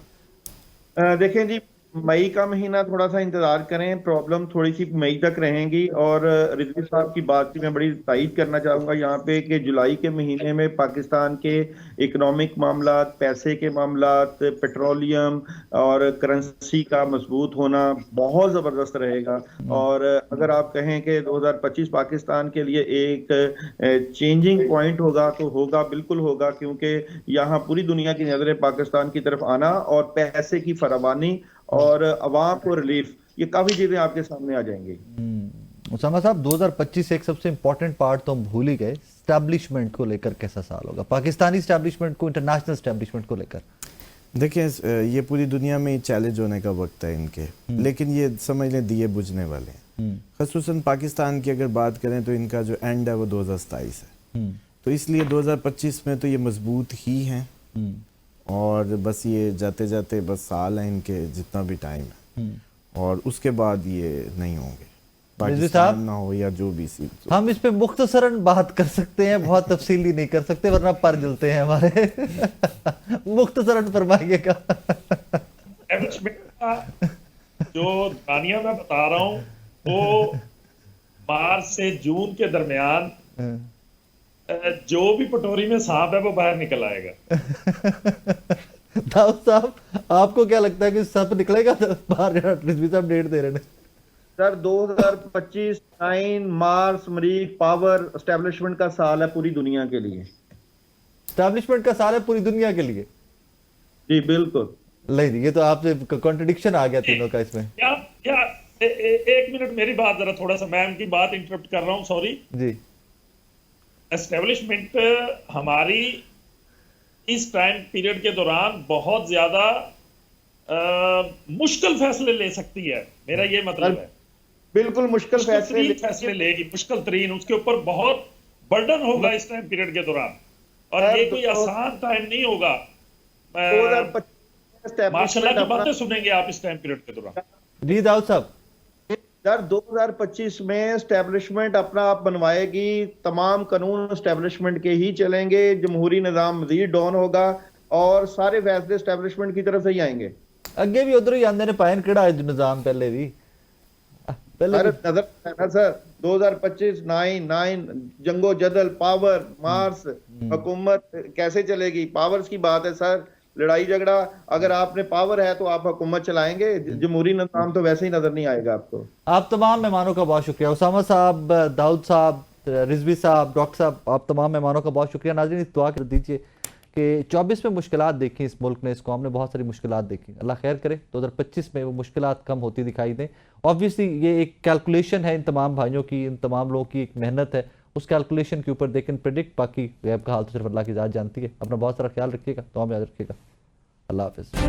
देखें जी, मई का महीना थोड़ा सा इंतजार करें, प्रॉब्लम थोड़ी सी मई तक रहेंगी। और रिजवी साहब की बात की मैं बड़ी तायीद करना चाहूंगा यहाँ पे कि जुलाई के महीने में पाकिस्तान के इकोनॉमिक मामलात, पैसे के मामलात, पेट्रोलियम और करेंसी का मजबूत होना बहुत ज़बरदस्त रहेगा। और अगर आप कहें कि 2025 पाकिस्तान के लिए एक चेंजिंग पॉइंट होगा तो होगा, बिल्कुल होगा, क्योंकि यहाँ पूरी दुनिया की नज़रें पाकिस्तान की तरफ आना और पैसे की फरावानी और अवाम को रिलीफ, ये काफी चीजें आपके सामने आ जाएंगी। उसामा साहब, 2025 एक सबसे इंपॉर्टेंट पार्ट तो हम भूल ही गए, स्टैब्लिशमेंट को लेकर कैसा साल होगा, पाकिस्तानी स्टैब्लिशमेंट को, इंटरनेशनल स्टैब्लिशमेंट को लेकर? देखिए ये पूरी दुनिया में चैलेंज होने का वक्त है इनके, लेकिन ये समझ लें दिए बुझने वाले हैं। खसूसन पाकिस्तान की अगर बात करें तो इनका जो एंड है वो 2027 है, तो इसलिए 2025 में तो ये मजबूत ही हैं, और बस ये जाते जाते बस साल है इनके जितना भी टाइम है, और उसके बाद ये नहीं होंगे, पाकिस्तान ना हो या जो भी सी। हम इस पे मुख्तसरन बात कर सकते हैं, बहुत तफसीली नहीं कर सकते वरना पर जलते हैं हमारे। मुख्तसरन फरमाइएगा। जो दानिया मैं बता रहा हूँ वो मार्च से जून के दरमियान जो भी पटोरी में सांप है वो बाहर निकल आएगा। दाऊद साहब आपको क्या लगता है कि सांप निकलेगा बाहर? रिजवी साहब डेट दे रहे हैं सर 2025 9 मार्स मरीख पावर एस्टेब्लिशमेंट का साल है पूरी दुनिया के लिए। एस्टैब्लिशमेंट का साल है पूरी दुनिया के लिए? जी बिल्कुल। नहीं, ये तो आपसे कॉन्ट्रडिक्शन आ गया तीनों का इसमें। क्या एक मिनट मेरी बात जरा, थोड़ा सा मैं उनकी बात इंटरप्ट कर रहा हूँ, सॉरी जी। एस्टेब्लिशमेंट हमारी इस टाइम पीरियड के दौरान बहुत ज्यादा मुश्किल फैसले ले सकती है, मेरा ये मतलब है। बिल्कुल मुश्किल फैसले लेगी, मुश्किल तरीन, उसके ऊपर बहुत बर्डन होगा इस टाइम पीरियड के दौरान, और ये कोई आसान टाइम नहीं होगा। माशाल्लाह की बातें सुनेंगे आप इस टाइम पीरियड के दौरान। जी दाऊद साहब, सर 2025 में एस्टेब्लिशमेंट अपना आप बनवाएगी, तमाम कानून एस्टेब्लिशमेंट के ही चलेंगे, जमहूरी निज़ाम मज़ीद डाउन होगा और सारे फैसले एस्टेब्लिशमेंट की तरफ से ही आएंगे। अगे भी उधर ही आंदे ने पायन केड़ा है निजाम पहले भी नजर है ना सर। 2025 9 जंगो जदल पावर मार्स हुकूमत कैसे चलेगी? पावर्स की बात है सर, लड़ाई झगड़ा। अगर आपने पावर है तो आप हुकूमत चलाएंगे, जमहूरी निजाम तो वैसे ही नजर नहीं आएगा आपको। आप तमाम मेहमानों का बहुत शुक्रिया, उसामा साहब, दाऊद साहब, रिजवी साहब, डॉक्टर साहब, आप तमाम मेहमानों का बहुत शुक्रिया। नाज़रीन दुआ कर दीजिए कि 24 में मुश्किलात देखी इस मुल्क ने, इस कौम ने बहुत सारी मुश्किलात देखी, अल्लाह खैर करे 2025 में वो मुश्किलात कम होती दिखाई दें। ऑब्वियसली ये एक कैलकुलेशन है इन तमाम भाइयों की, इन तमाम लोगों की एक मेहनत है, उस कैलकुलेशन के ऊपर दे कैन प्रेडिक्ट, बाकी गैब का हाल तो सिर्फ अल्लाह की ज़ात जानती है। अपना बहुत सारा ख्याल रखिएगा, तो हमें याद रखिएगा। अल्लाह हाफिज़।